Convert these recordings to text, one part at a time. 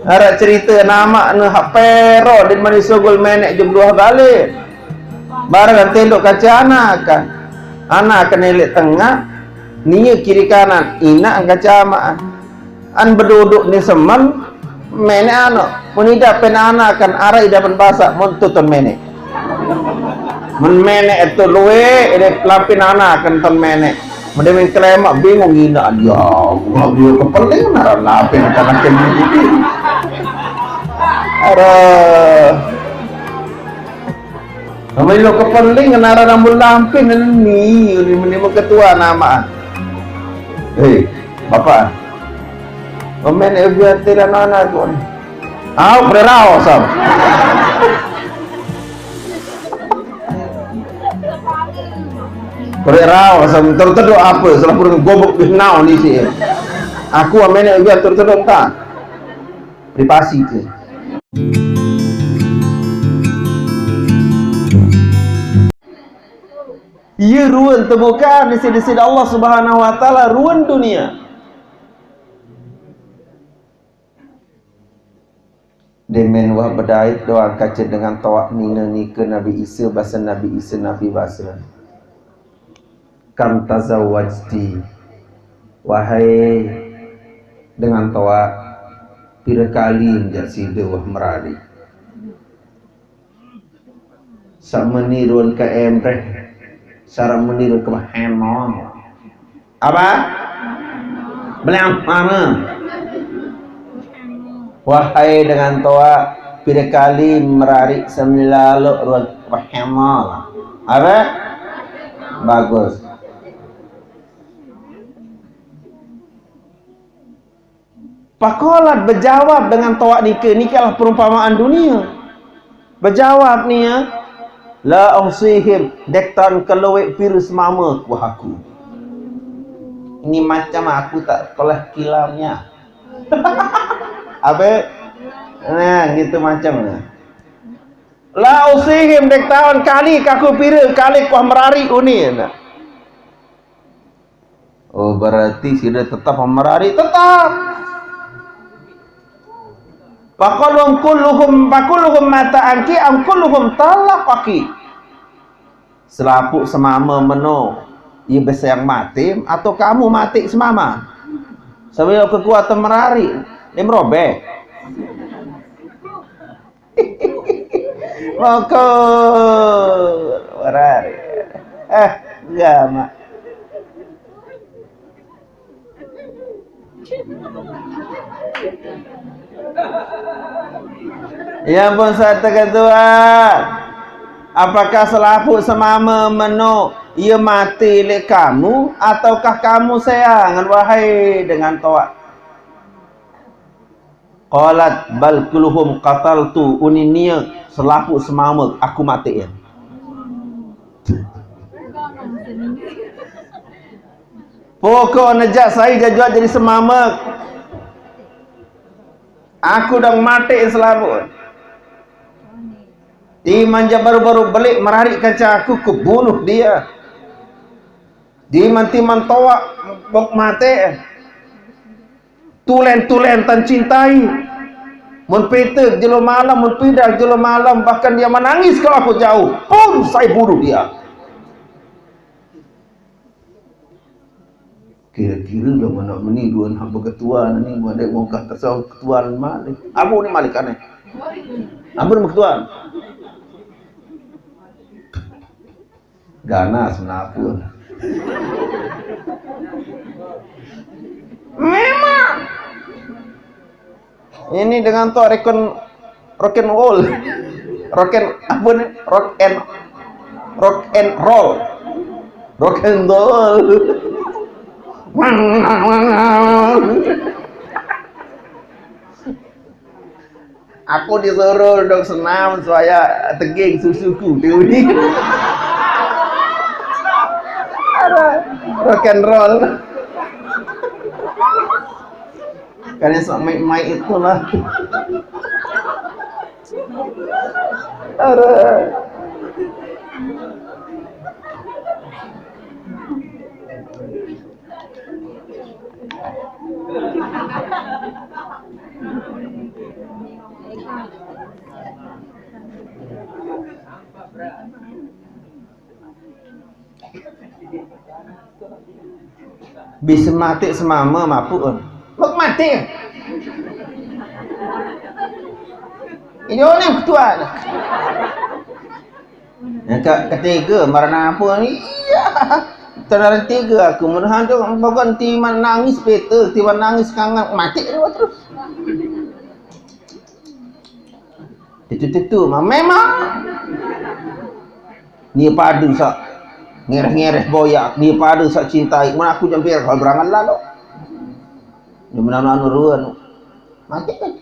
Ada cerita nama nu hapero di Malaysia gol menek jam 2 balik. Barang tendok kaca anak kan elek tengah, nia kiri kanan, ina kaca amaan. An berduduk ni semen, menek anak, menida pen anak kan arah idapan bahasa muntuton menek. Men menek itu luwe, ele lampin anak kan ton menek. Mending klemak bingung ina dia, dia kepeling nara lapin karena kemudi. Namanya lo kepeling nara rambut lampin ini menimba ketua nama. Hei, bapak. Komen biar tidak nana kon. Bererau sam. Bererau sam terteduk apa? Salah pun gobok binau ni sih. Aku amen biar terteduk tak. Privasi tu. Ia ruan temukan di sisi Allah Subhanahu Wa Taala ruan dunia. Demen wah berdait doa kaca dengan tawak nina ni ke Nabi Isa bahasa Nabi Isa Nabi bahasa. Kam tazawwajti, wahai dengan tawak pira kali menjak sida wah merari. Sama niruan ke emreh, cara meniru ke hemong. Apa? Belang mana? Wahai dengan toa pira kali merari sembilalu ruan wahemal. Apa? Bagus. Pakolat berjawab dengan toa nikah perumpamaan dunia. Berjawab ni ya, la usihim dektan kelewek virus mama wahaku. Ini macam aku tak kalah kilamnya. Apa? Nah, gitu macam. La usihim dek tahun kali kaku pira kali kuah merari uni. Oh, berarti sudah tetap merari tetap. Pakulhum mata anki kulluhum talaqaki. Selapuk semama meno, ia besar yang mati atau kamu mati semama. Sebab kekuatan merari. Dia merobek. Maka warari. Gama. Ya pun satu ketuan. Apakah selaput semama meno ia mati oleh kamu ataukah kamu sayang wahai dengan tawak? Qalat bal kulluhum qataltu uninia selaput semama aku matiin. Pokok nejak saya jajuat jadi semama. Aku dah mati selaput. Di manja baru-baru balik merarik kaca aku kebunuh dia. Di mantiman tawak bok mati. Tulen-tulen tan cintai. Mun petek jelo malam, mun pindah jelo malam, bahkan dia menangis kalau aku jauh. Pun saya bunuh dia. Kira-kira dah mana meniruan hamba ketuan ni, ada mau kata saya ketuan malik. Abu ni malik aneh. Abu ni ketuan. Ganas menapun. Memang. Ini dengan to rock and roll. Rock and roll. Aku disuruh dok senam supaya teging susuku teori. Rock and roll. Karena sok main itulah. Ada. Bisa mati semama mapun. Mak mati. Ini orang yang ketua. Yang ketiga marana apa ni? Iya. Terakhir tiga aku menahan tu bukan timan nangis peta, timan nangis kangen mati dia terus. Itu memang ni padu sak ngereh-ngereh boyak, ni padu sak cintai. Mana aku jampir kalau berangan lalu. Ni menahan ruan. Mati kan.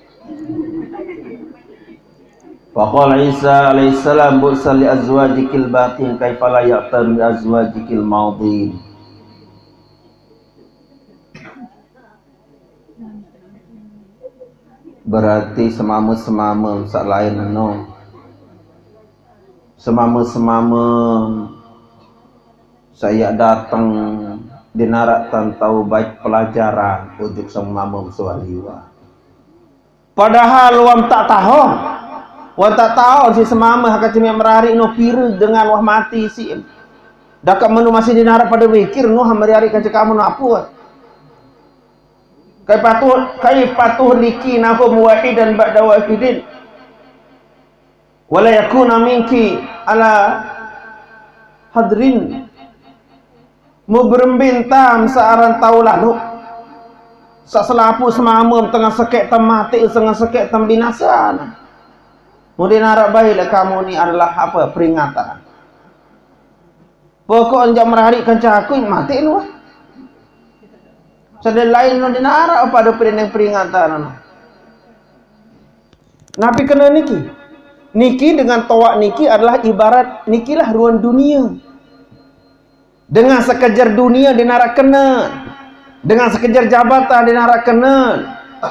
Faqala Isa alaihissalam bursal li azwajikil batin kaifa la ya'tar bi azwajikil maudin. Berarti semama-semama sak lain no. Semama-semama saya datang di naratan tahu baik pelajaran ujuk semama sualiwa. Padahal wam tak tahu. Wah tak tahu si semama hak cemia merari no piru dengan wah mati si. Dah kamu masih dinarak pada mikir no hamari kaca kamu no apa? Kai patuh liki napa muwahidan ba'da wahidin. Wala yakuna minki ala hadrin mubrembintam searan tahu lalu. Selapu semama tengah sekek temati tengah sekek tembinasan. Kemudian harap baiklah kamu ni adalah apa? Peringatan. Pokok anjak meraharikan caku mati ni wah. Sedang lain no dinara apa ada peringatan. Nabi kena niki. Niki dengan tawak niki adalah ibarat nikilah ruang dunia. Dengan sekejar dunia dinara kena. Dengan sekejar jabatan dinara kena.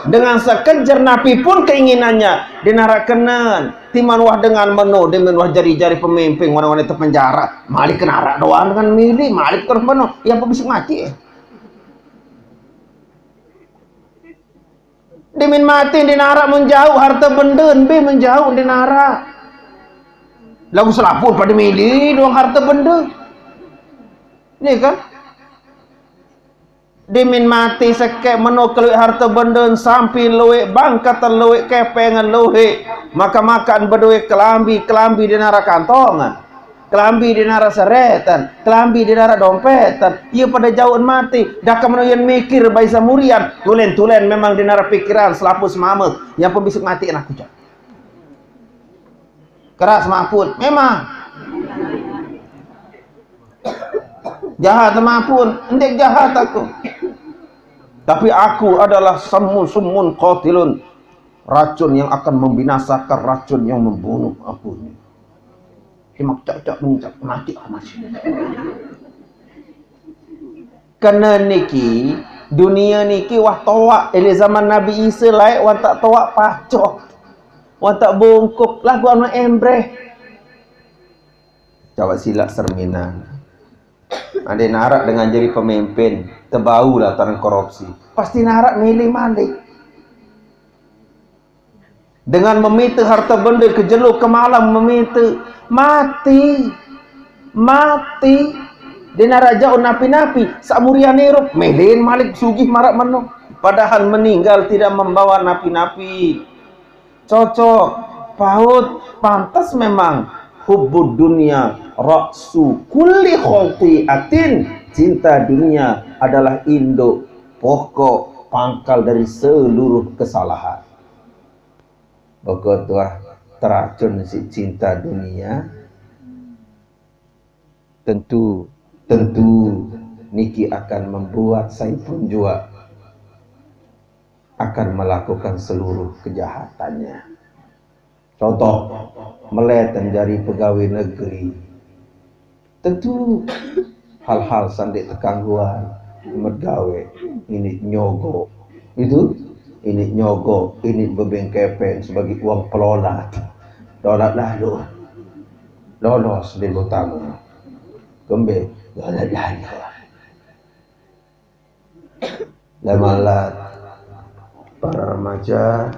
Dengan sekejar napi pun keinginannya dinarakenan timan wah dengan meno dengan wah jari-jari pemimpin orang-orang itu penjara malik kenarak doang dengan milih malik terus meno yang pebisik mati dimin mati dinarak menjauh harta benda be menjauh dinarak lagu selaput pada milih doang harta benda ni kan dimin mati sekek meno keluik harta benda sampai luik bangkatan luik kepengan luik maka makan berduit kelambi di nara kantongan kelambi di nara seretan kelambi di nara dompetan ia pada jauhan mati dah kemenuyan mikir bayi samurian tulen memang di nara pikiran selapus mamet yang pembisik mati anak kucak keras maupun memang jahat maupun endek jahat aku tapi aku adalah sumun qatilun racun yang akan membinasakan racun yang membunuh aku ini himak cak mencak mati kena niki dunia niki wah tawak ele zaman Nabi Isa laik wah tak tawak pacok wah tak bongkok lagu anu embreh coba silap cerminan ada narak dengan jadi pemimpin terbau lah tanah korupsi pasti narak milih malik dengan meminta harta benda kejeluk ke malam meminta mati dia narak jauh napi-napi samurian erup milih malik sugih marak menu padahal meninggal tidak membawa napi-napi cocok paut pantas memang hubbud dunia raksu kulli khati'atin cinta dunia adalah induk pokok pangkal dari seluruh kesalahan begitu teracun si cinta dunia tentu niki akan membuat saya pun juga akan melakukan seluruh kejahatannya contoh meletan dari pegawai negeri tentu hal-hal sandik tekangguan mergawe ini nyogok itu ini nyogok ini bebengkepen sebagai uang pelolat dolat lalu lolos di butamu kembe dolat lalu lamalat para remaja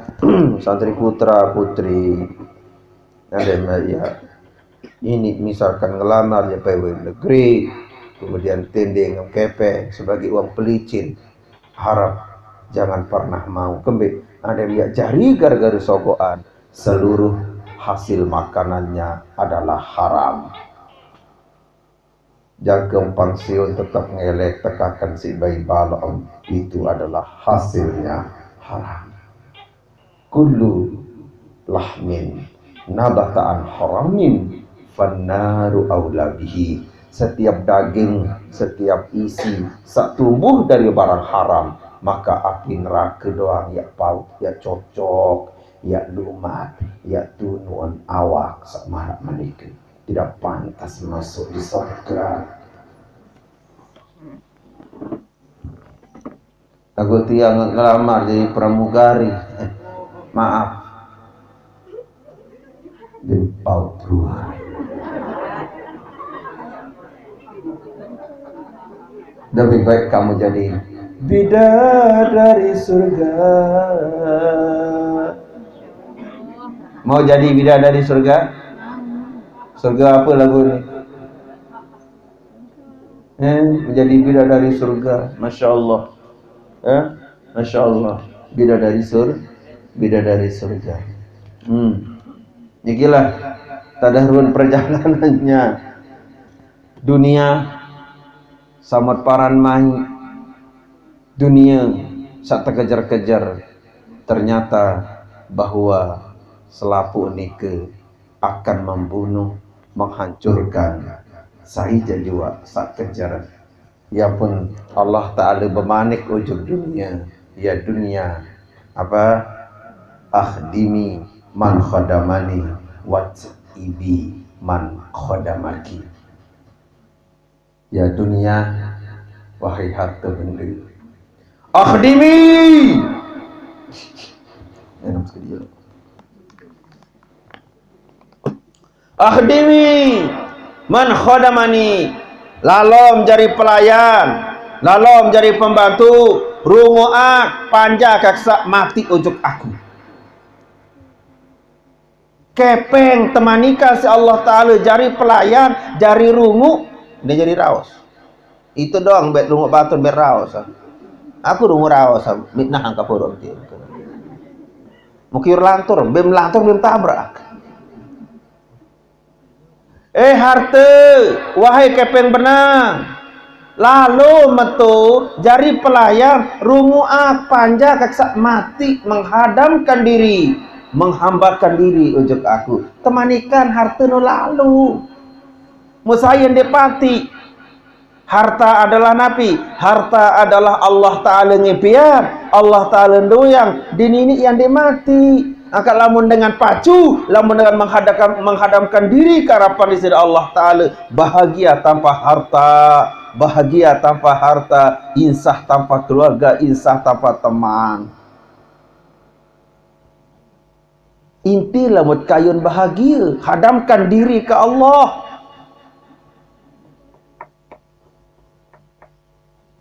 santri putra putri ada ya ini misalkan ngelamar ya pegawai negeri kemudian tendeng kepeng sebagai uang pelicin, harap jangan pernah mau kembali ada dia jari gara-gara sogokan, seluruh hasil makanannya adalah haram. Jagong pangsiun tetap ngelek tekakan si bayi balom, itu adalah hasilnya haram. Kullu lahmin nabataan haramin fannaru aula bihi. Setiap daging, setiap isi sak tumbuh dari barang haram, maka api neraka doang ya paut, ya cocok, ya lumat, ya tunun awak sak marak menika. Tidak pantas masuk di surga. Aku tiang ngelamar jadi pramugari. Maaf. Di paut luar. Lebih baik kamu jadi bidadari surga. Mau jadi bidadari surga? Surga apa lagu ini? Menjadi bidadari surga, masya Allah. Masya Allah, bidadari surga. Inilah tadarun perjalanannya dunia. Samat paran mahi dunia sak terkejar-kejar, ternyata bahwa selapu nike akan membunuh, menghancurkan saija jua sak kejar. Ya pun Allah Ta'ala bermanik ujung dunia, ya dunia apa akhdimi man khadamani wat ibi man khadamaki. Ya dunia, wahai harta benda, akhdimi akhdimi man khadamani, lalom jari pelayan, lalom jari pembantu, runguak panja kaksa mati ujuk aku. Kepeng temanika si Allah Ta'ala jari pelayan, jari rungu, dia jadi raos. Itu doang bet rungu batun bet raos. Aku rungu raos, mitnah angka purun. Mukir lantur, bem tabrak. Harta, wahai kepeng benang, lalu metu jari pelayan, runguak panja kaksa mati, menghadamkan diri, menghambakan diri ujuk aku. Temanikan harta no lalu. Musayan depati. Harta adalah napi, harta adalah Allah Ta'ala ngepian, Allah Ta'ala doyang, dinini yang dimati. Angkat lamun dengan pacu, lamun dengan menghadamkan diri ke harapan di sisi Allah Ta'ala, bahagia tanpa harta, bahagia tanpa harta, insah tanpa keluarga, insah tanpa teman. Inti lamut kayun bahagia, hadamkan diri ke Allah.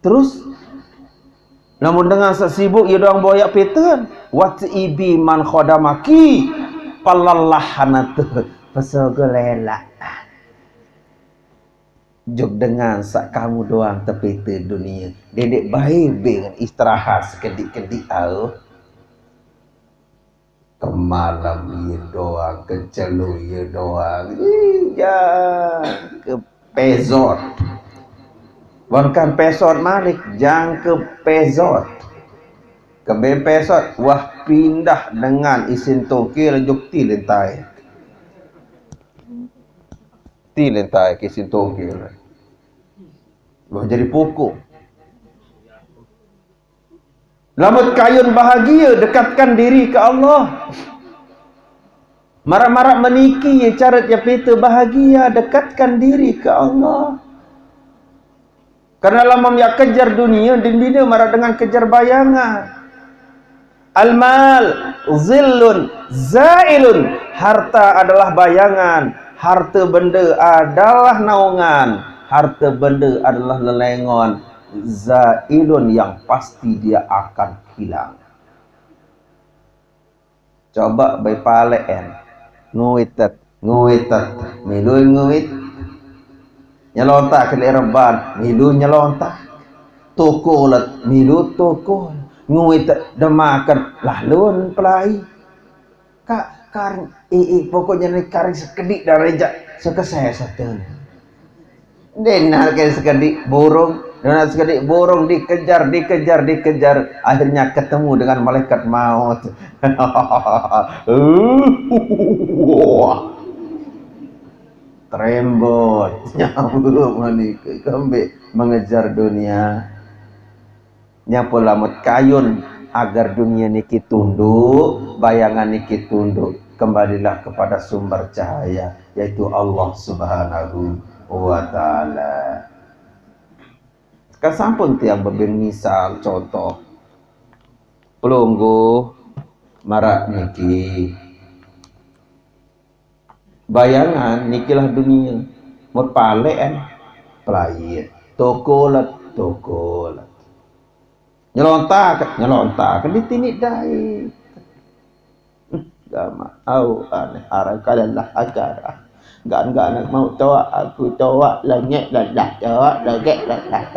Terus namun dengan sesibuk ia doang boyak peten wat ibi man khodamaki palallahanatuh pesogolela jog dengan sak kamu doang tepete dunia dedek baik dengan istirahat sekedik-kedik au kemalam ia doang kecelu ia doang iya ke pezot. Bukan pesot malik, jang ke pesot. Ke pesot, wah pindah dengan isin toki lanjuk ti lentai. Ti lentai ke isin toki. Wah jadi pokok. Lamut kayun bahagia, dekatkan diri ke Allah. Marak-marak meniki, carat ya pita bahagia, dekatkan diri ke Allah. Karena lama yang kejar dunia, dinding marah dengan kejar bayangan. Al-mal zillun zailun, harta adalah bayangan, harta benda adalah naungan, harta benda adalah lelengon, zailun yang pasti dia akan hilang. Coba by palen nguitat, miluin nguit. Nyelontak ke reban, milu nyelontak. Toko lah, milu toko. Ngui tak demakan, laluan pelai. Kak, karing, pokoknya ni karing sekedik dah rejak. Sekesaya satu. Dengar ke sekedik burung. Dan sekedik burung dikejar. Akhirnya ketemu dengan malaikat maut. Trembot. Nyambut menikah. Kembali mengejar dunia. Nyapa lamut kayun agar dunia niki tunduk, bayangan niki tunduk. Kembalilah kepada sumber cahaya, yaitu Allah Subhanahu wa ta'ala. Kasampun tiang bebin misal contoh pelunggu marak niki bayangan nikilah dunia mut palen pelait tokolat nyelontak ditinik dai gama au aneh arah kadalah agar gan mau tawa aku tawa langit lalah tawa langit lalah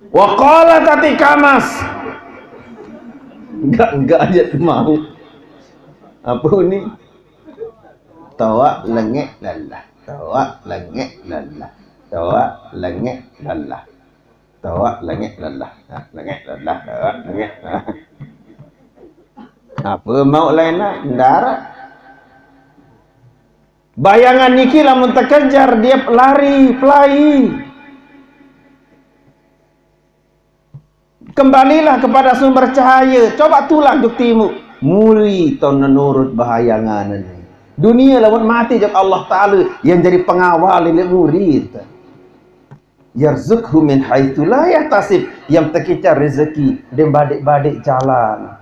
wa qala tatikamas enggak aja mau apa ni tawa langit lalah tawa langit lalah apa mau lain nak darat bayangan niki lamun terkejar dia lari pelai. Kembalilah kepada sumber cahaya, coba tulang juk timu muli ton menurut bahayangan ini dunia lamun mati jak Allah Ta'ala yang jadi pengawal lil murid. Yarzuqhu min haitsu la yahtasib, yang terkejar rezeki dan badik-badik jalan.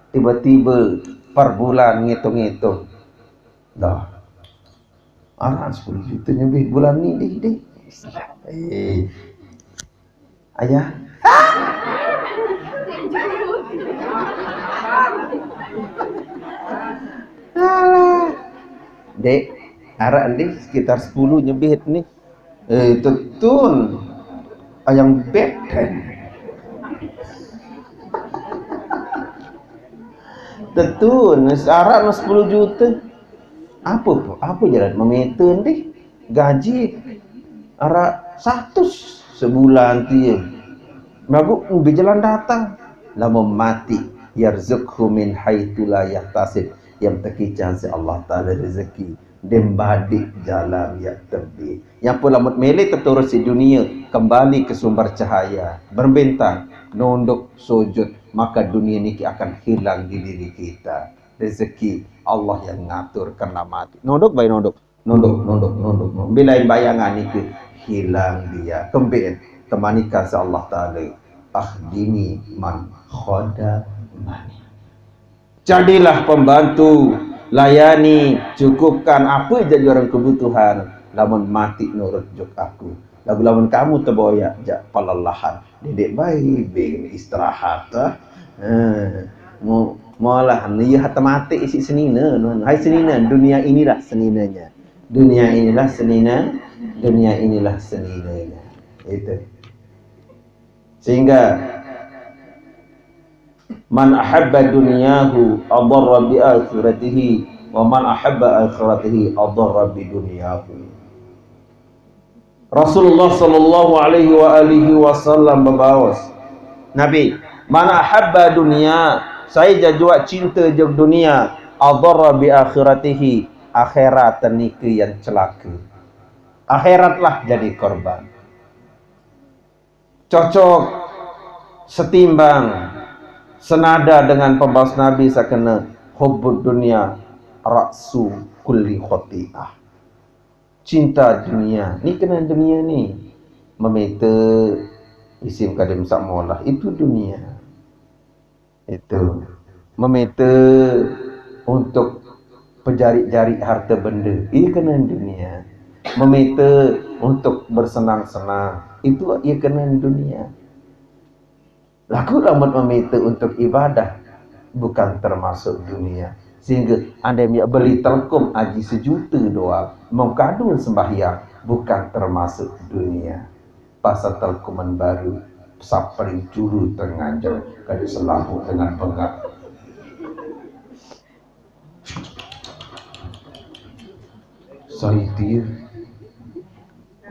Tiba-tiba per bulan ngitung-ngitung. Dah. Anak 10 juta lebih bulan ni deh. Ayah. Dek, arak ni sekitar 10 nyebih ni. Tetun ayang beten. Tetun arak 10 juta. Apa jalan memeten deh. Gaji arak 100 sebulan dia. Baru berjalan datang. Lama mati yarzuqhu min haitsu la yahtasib, yang terkicau si Allah Ta'ala rezeki dan badik jalan yang terbit. Yang pun lamut melek terturus di dunia, kembali ke sumber cahaya, berbentang, nunduk, sujud, maka dunia ini akan hilang di diri kita. Rezeki Allah yang ngatur kena mati. Nunduk. Bila bayangan itu hilang dia, kembali temanikan si Allah Ta'ala. Akhdini man khoda mani. Jadilah pembantu, layani, cukupkan apa jadi orang kebutuhan. Lamun mati nurut juk aku. Lamun kamu terboyak jak pelelahan. Dedek baik, istirahat. Malah ni hata mati isi senina. Hai senina, dunia inilah seninanya. Dunia inilah seninanya. Itu. Sehingga man ahabba dunyahu adarra bi akhiratihi wa man ahabba akhiratihi adarra bi dunyahu. Rasulullah sallallahu alaihi wa alihi wasallam berbawas, Nabi, man ahabba dunya, saya jajua cinta jeung dunia, adarra bi akhiratihi, akhirat niki yang celaka. Akhiratlah jadi korban. Cocok, setimbang, senada dengan pembahas Nabi sakena hubbud dunia raksu kulli khoti'ah. Cinta dunia, ni kena dunia ni memeta isim kadim sakmolah, itu dunia. Itu memeta untuk penjari-jari harta benda, ini kena dunia. Memeta untuk bersenang-senang, itu ia kena dunia. Laku lamun memeta untuk ibadah, bukan termasuk dunia. Sehingga anda yang beli telekom aji 1 juta doang, mau kadul sembahyang bukan termasuk dunia. Pasal telekoman baru sapring dulu tengajar kali selalu dengan pengap. Saya dia.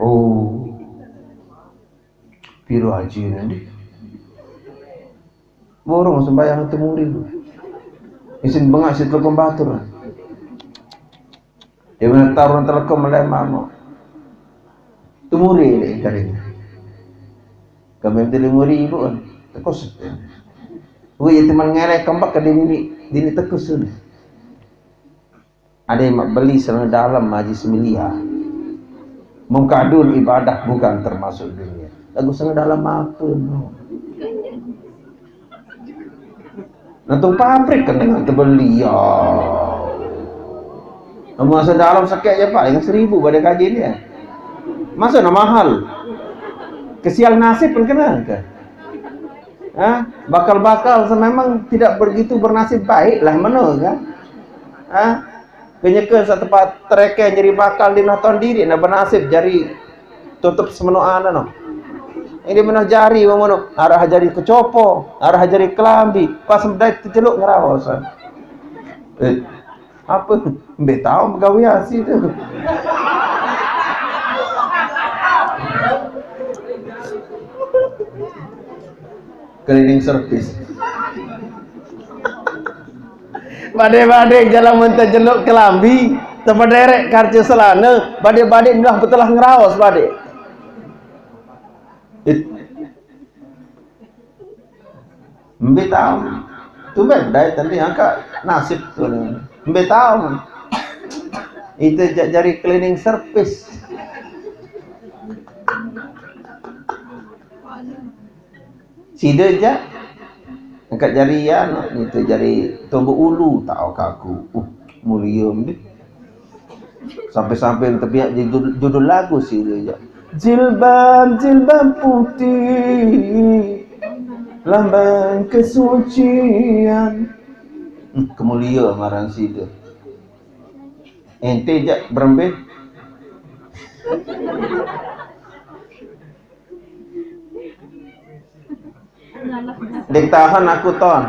Oh, piru haji nanti. Borong sembahyang temuri. Isin bengak si telekom batur. Dia benar taruhan telekom melemah mo. Temuri ni kering. Kami temuri ibu kan. Tekus. Wih teman ngelek kembak ke dini tekus ni. Ada yang beli serang dalam haji semilia. Mengkadun ibadah bukan termasuk dunia. Lagu serang dalam apa no? Nantung pabrik kan dengan terbeli ya. Masa dalam sakit je pak dengan 1,000 pada kaji ni ya. Masa nak mahal. Kesial nasib pun kena ke? Ha? Bakal-bakal memang tidak begitu bernasib baik lah mana kan? Ha? Kenyeka satu tempat tereken jadi bakal di nonton diri nak bernasib jari tutup semenuhan no. Ini menah jari memono arah jari kecopo, arah jari kelambi, pas mendai terceluk ngerawas. Apa? Mbak tahu pegawai asi tu. Cleaning service. Badai-badai jalan menterjeluk kelambi, tempat derek karca selana, badai-badai dah betul lah ngerawas badai. Mbak tahu tu bedai tadi angkat nasib tu Mbak tahu itu jari cleaning service sida je angkat jari ya itu jari tombok ulu tahu kaku mulia Mbak sampai-sampai tepiak judul lagu sida je jilbab putih lambang kesucian kemulia marang sida ente jak berembeh dek tahan aku ton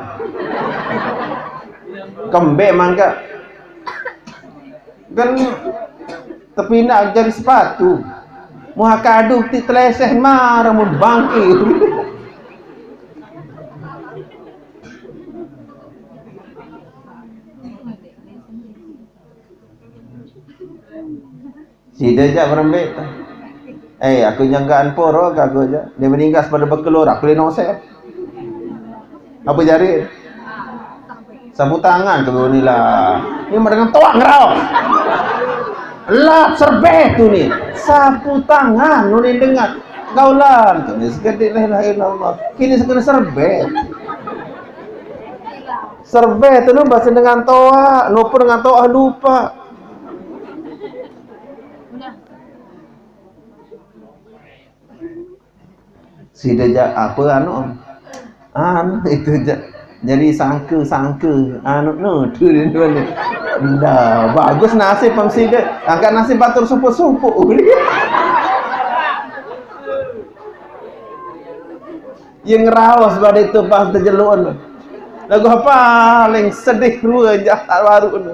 kembek mangga kan tapi nak jadi sepatu muha kadu ti teleseh marang mun bangki sida jak berembek aku nyanggaan poro aku aja dia meninggal pada bekelor aku lenong saya apa jari sapu tangan tu ni lah ni dengan toak ngerau lap serbet tu ni sapu tangan nu ni dengar gaulan tu ni segede la ilaha illallah kini sekena serbet tu nu bahasa dengan toak nu pun dengan toak lupa sida jak apa anu itu jadi sangka anu tu dia dah bagus nasib pam sida angkat nasib batur supuk-supuk yang ngerawas pada itu pas terjeluk lagu apa paling sedih dua jahat baru tu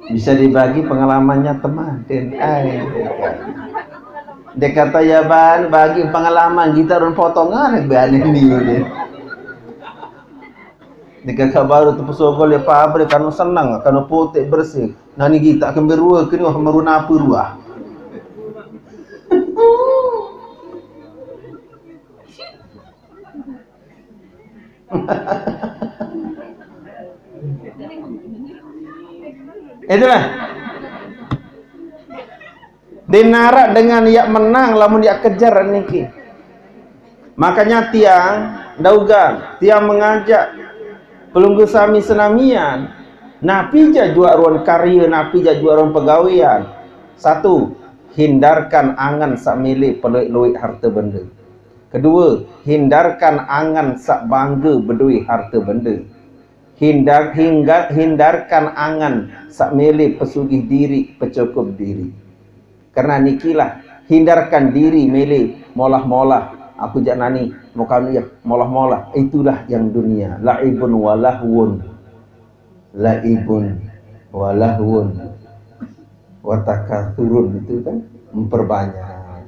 bisa dibagi pengalamannya teman dia kata ya ban bagi pengalaman kita orang potongan ban ini dia kata baru tu pesogol ya pabrik kan senang kan putih bersih nani kita akan berua kini meruna apa ruah itulah dinarak dengan yak menang lamun yak kejar niki makanya tiang daugan tiang mengajak pelunggu sami senamian Napi jajuak ruang karya, napi jajuak ruang pegawaian. Satu, hindarkan angan sak milik peluit harta benda. Kedua, hindarkan angan sak bangga berduit harta benda. Hindarkan angan sak milik pesugih diri, pecukup diri. Karena nikilah, hindarkan diri milik molah-molah. Aku jak nani, muka ya molah-molah. Itulah yang dunia. La'ibun walahwun. La'ibun walahwun. Watakathurun, itu kan memperbanyak.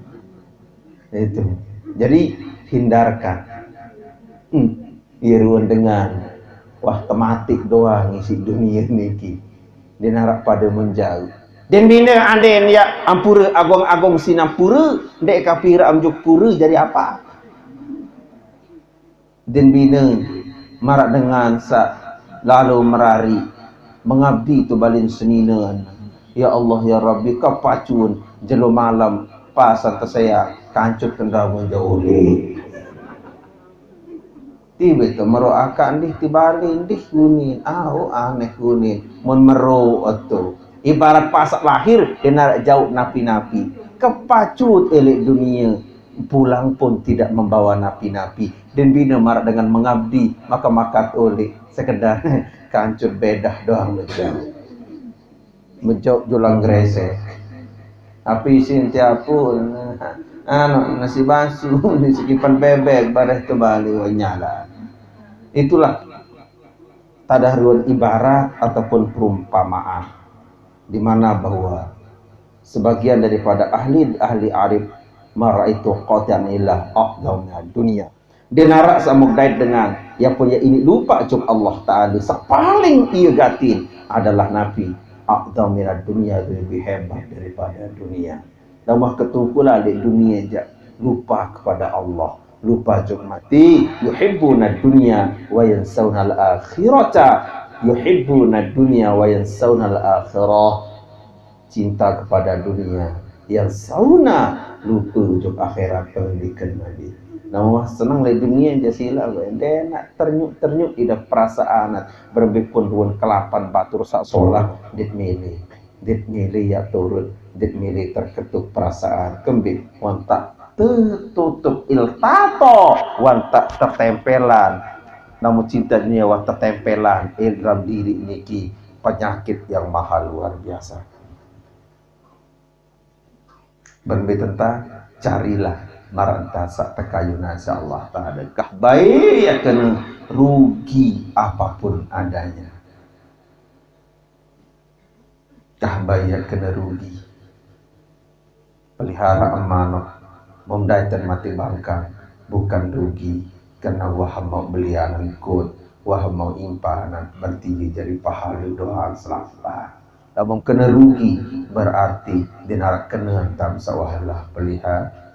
Itu. Jadi hindarkan. Iruan dengan wah tematik doang isi dunia niki. Dia narak pada menjauh. Dan bina anden ya ampura agong-agong sinampura, dek kapira amjuk pura jadi apa? Dan bina marak dengan sak lalu merari mengabdi tu balin seninan. Ya Allah ya Rabbi kapacun jelo malam pasan saya kancut kendamu jauh le. Tiba tu mero akan dih tibalin dih kunin, aneh kunin, mon mero atau ibarat pasak lahir dia jauh napi-napi, kepacut elek dunia, pulang pun tidak membawa napi-napi, dan bina marak dengan mengabdi maka makat oleh sekedar kancut bedah doang betul. Menjauh julang gresek, tapi sintia pun nasi basuh di sekipan bebek bareh tu balik nyala. Itulah tadahruan ibarat ataupun perumpamaan, di mana bahwa sebagian daripada ahli arif maraitu qatan ilah aqdamna dunia. Dia narak samuk dait dengan yang punya ini lupa cuk Allah Ta'ala paling ia gatin adalah Nabi. Aqdamna dunia lebih hebat daripada dunia. Namah ketukulah di dunia je lupa kepada Allah, lupa jok mati. Yuhibbuna dunya wa yansawna al-akhirata. Yuhibbuna dunya wa yansawna al-akhirah. Cinta kepada dunia, yang sauna lupa jok akhirat pendidikan Nabi. Nama senang le dunia je sila dia nak ternyuk ida perasaan berbekun duan kelapan batur sak solah dit milih ya turun dit milih terketuk perasaan kembik wantak tertutup iltato wantak tertempelan, namun cinta dunia wantak tertempelan dalam diri niki penyakit yang mahal luar biasa. Berbeda tentang carilah marantasa tekayuna Allah Ta'ala kah baik ya kena rugi apapun adanya, kah baik kena rugi pelihara amanah memdaitan mati bangkang bukan rugi karena waham mau belianan kut waham mau impanan bertinggi jadi pahala doa selafah. Namun kena rugi berarti dinarak kena hantam sawahalah pelihara.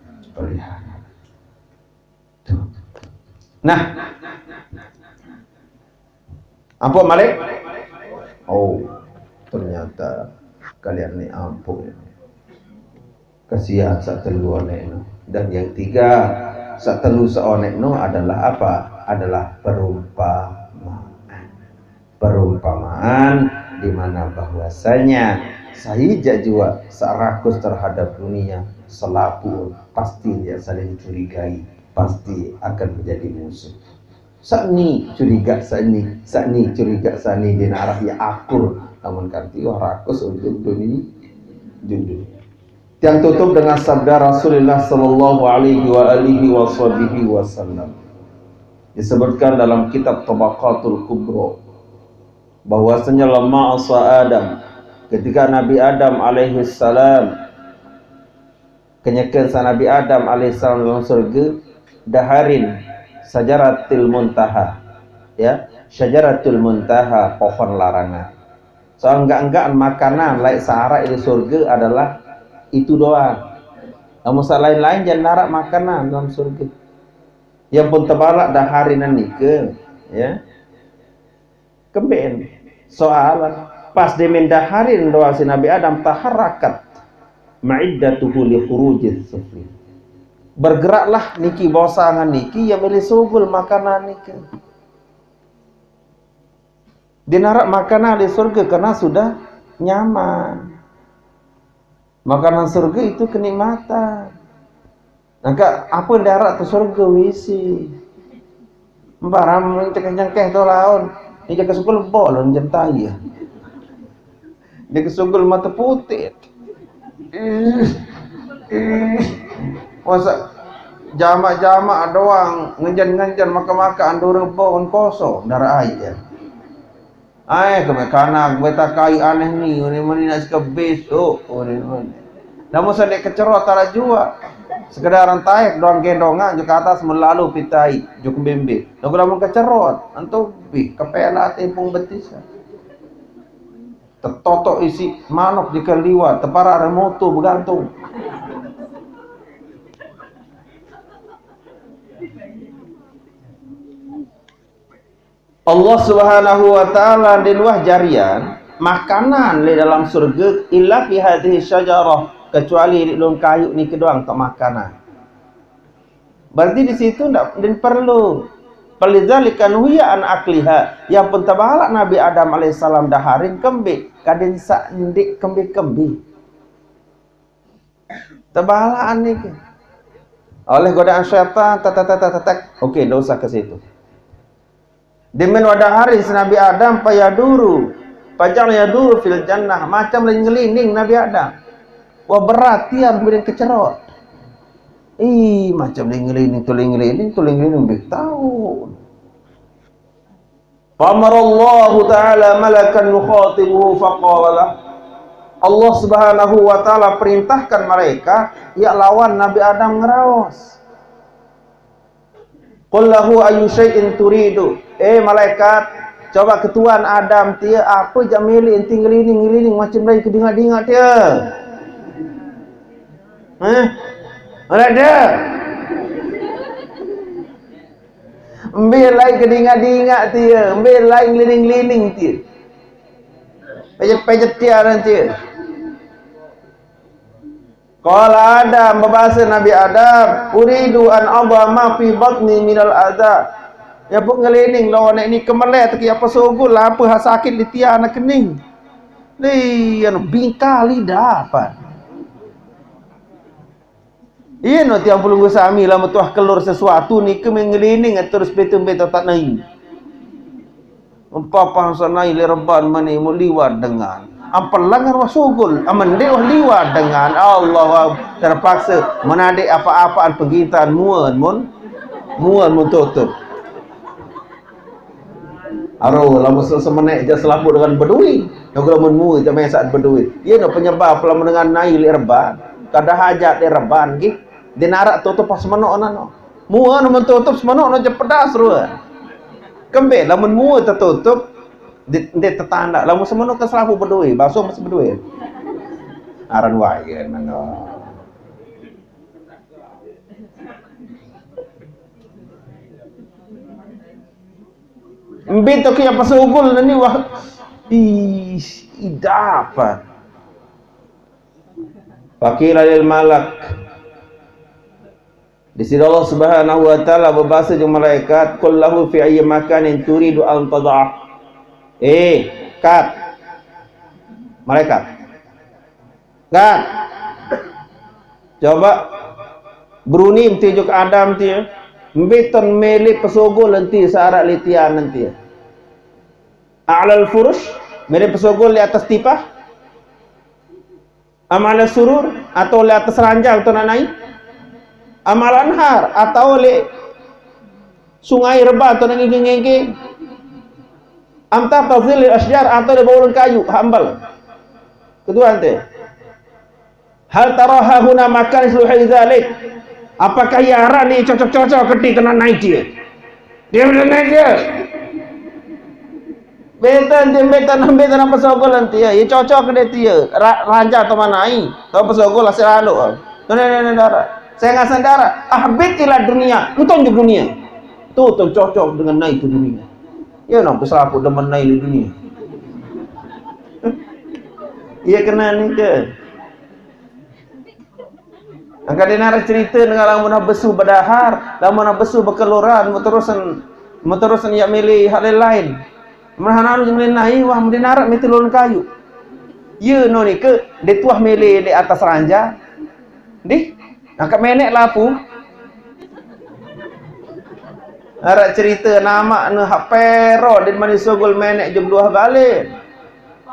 Nah, ampun Malik. Oh, ternyata kalian ni ampun. Kasihan satelu onekno. Dan yang tiga, satelu seonekno adalah apa? Adalah perumpamaan. Perumpamaan di mana bahwasanya saya jua serakus terhadap dunia selapun pasti dia saling curigai, pasti akan menjadi musuh. Sakni curiga sakni curiga sakni di arah ya akur, namun kanti rakus untuk dunia. Yang tutup dengan sabda Rasulullah sallallahu alaihi wasallam disebutkan dalam kitab Tabaqatul Kubra bahwasanya lama asa Adam ketika Nabi Adam alaihi salam kenyakan sa Nabi Adam alaihi salam dalam surga daharin syajaratul muntaha, ya syajaratul muntaha pohon larangan. So enggak makanan lain sahara di surga adalah itu doang. Namun lain-lain jangan narak makanan dalam surga. Yang pun tebalak daharin ke, ya keben soalan pas dimendaharin doa si Nabi Adam taharakat ma'iddatuhu li khurujiz sufli, bergeraklah niki bosangan niki yang milih subul makanan niki. Dia narak makanan di surga karena sudah nyaman. Makanan surga itu kenikmatan. Maka apa yang darat ke surga wisi. Barang cengkeh tu laun. Ini jaga sukul bol jentai ya. Dia kesugul mata putih. Masa jamak-jamak doang ngejan-ngejan makan-makan dua rebon kosong darah air. Kami kanak beta kai aneh ni, ini nak suka besok. Namun saya kecerot tara jua. Sekedar rantai doang gendongan juga atas melalu pitai juk bembe. Lagu namun kecerot, antu pi kepala tempung betis. Tertotok isi manuk di keliwat, tepara remoto bergantung. Allah Subhanahu wa taala di luah jarian makanan di dalam surga illa fi hadhihi syajarah, kecuali di dalam kayu ni kedoang untuk makanan. Berarti di situ tidak perlu. Palidzalika nuhiya an akliha, yang pun tabahalak Nabi Adam alaihissalam daharin kembi kadin sak ndik kembi-kembi. Tabahalaan ni ke. Oleh godaan syaitan okey, enggak usah ke situ. Demen wadah haris Nabi Adam payaduru pajang yaduru fil jannah, macam ngelining Nabi Adam. Wah berat tiang kemudian kecerot. Macam tuling-ngelining bertahun. Famarallahu ta'ala malakan yukhatibuhu faqala. Allah Subhanahu wa taala perintahkan mereka ya lawan Nabi Adam ngeraos. Qul lahu ayyu syai'in turidu. Malaikat, coba ketuan Adam dia apa jamili enti ngelining macam lain kedingat-dingat dia. Ada. Ambil lain kedingat-dingat dia, ambil lain ngelining-ngelining dia. Pejet-pejet dia nanti. Qala Adam, berbahasa Nabi Adam, uridu an adama fi batni minal adha. Ya pun ngelining lawan ni kemelai tak apa sogul lah apa sakit di tiar nak kening. Ni anu bingkal lidah apa. No tiang puluh sami lah metuah kelur sesuatu ni ke mengelining terus betul-betul tak naik. Empapah sanai lerban mani muliwat dengan ampalangan wasugul amande liwat dengan Allah terpaksa menadik apa-apaan penggintaan muan tutup. Aro lamun semenek je selapu dengan berdui. Nak lamun mu je main saat berdui. Ia no penyebab lamun dengan naik lerban, kada hajat lerban gi. Dinarak tutup pas menok nano. Muan mun tutup semenok no je pedas ruan. Kembe lamun mu tertutup dia tertanda lamun semenok ke selapu berdui, basuh masih berdui. Aran wae nano. Mbito kaya pasugol na ni wah dapat. Fakila lil malak. Di sini Allah Subhanahu wa taala berbahasa dengan malaikat, qul lahu fi ayyi makanin turidu an tad'ah. Kat. Malaikat. Kat. Coba berunim tujuk Adam dia. Mbiton milik pesogol nanti searak litian nanti. A'lal furush, milik pesogol di atas tipah. Amal surur atau di atas ranjang atau naik. Amal anhar atau di sungai rebah atau ngengeng. Amta tazil asjar atau di bawah kayu hambal. Kedua nanti. Hal taraha huna makan seluruh zalik. Apakah ya arah ni cocok-cocok ketika kena naik dia? Dia boleh naik dia. Betan apa sogol nanti ya? Ya cocok ke dia. Raja atau mana ni? Tahu apa sogol hasil lalu. Nenek darah. Saya ngasan darah. Ahbit ila dunia. Entah juga dunia. Tu cocok dengan naik ke dunia. Ya nak besar aku demen naik di dunia. Ia kena ni ke? Angkat dia nak cerita dengan lamun besu berdahar, lamun besu berkeluran, meterusan yang milih hal lain. Merhana lu melenai wah mendenarat metelon kayu. Ye no ni ke de tuah mele di atas ranja. Di angkat menek lapu. Arak cerita nama nu hak pero din mani sogol menek jam 2 balik.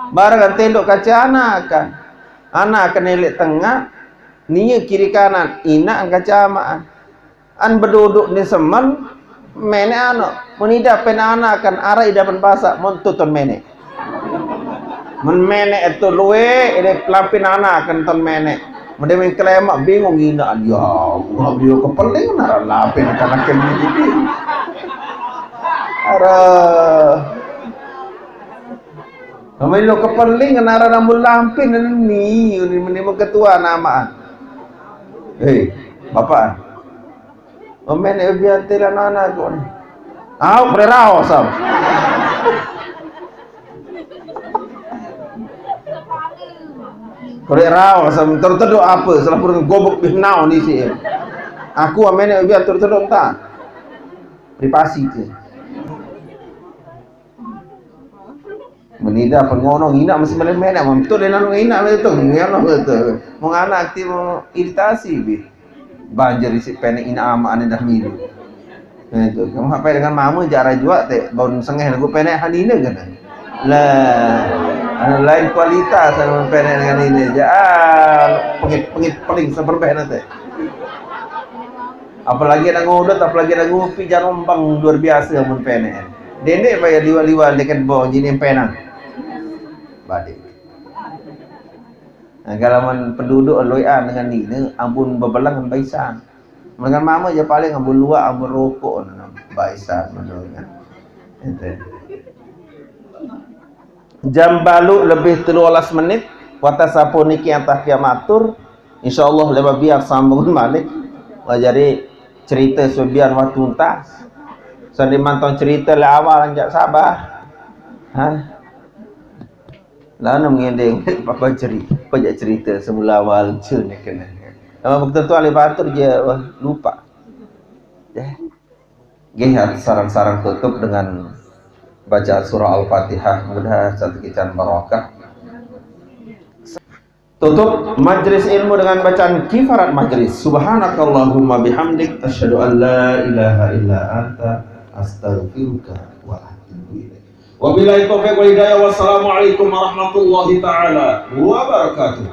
Barang tendok kaca anak kan. Anak kan elek tengah, nia kiri kanan, ina an kaca amaan. An berduduk di semen, menek anak. Menida pen anak kan arah idapan pasak montuton menek. Men menek itu luwe, ide lampin anak kan ton menek. Mende men kelemak bingung ina dia. Allah dia kepeling nara lapin kan akan begini. Ara Amai lo kepeling nara rambut lampin ni mau ketua nama. Hei, bapak. Omen biar tela nana ko. Au prerao sam. Prerao sam terteduk apa? Salah pun gobok binau ni si. Aku amen biar terteduk tak. Privasi tu. Menida pengono ngina masih menek betul dan anu ngina betul ngono betul mau anak aktif mau iritasi bi banjir isi penek ina ama ane dah milu itu kamu apa dengan mamu jara juga teh baun sengeh lagu penek hanine kan lah anu lain kualitas anu penek dengan ini jah pengit paling seberbeh nanti apalagi ada ngodot apalagi ada ngopi jarombang luar biasa mun penek dendek bayar liwal-liwal dekat bawah jadi penang badik. Nah, kalau penduduk loian dengan ni, ampun bebelang baisan. Dengan mama je paling ampun luak, ampun rokok baisan menurutnya. Jam balu lebih 13 menit. Wata sapu niki antah kiamatur. InsyaAllah lebih biar sambungan balik. Jadi cerita sebiar waktu tuntas. Sandi mantau cerita le awal anjak sabar. Ha? Lalu mengendeng apa cerita semula awal cun kena. Nama betul tu alih batur je lupa. Gihat sarang-sarang tutup dengan baca surah Al-Fatihah mudah satu kican barakah. Tutup majlis ilmu dengan bacaan kifarat majlis. Subhanakallahumma bihamdik asyhadu an la ilaha illa anta astaghfiruka wa atubu ilaik. Wabillahi taufiq wal hidayah. Wassalamualaikum warahmatullahi taala wabarakatuh.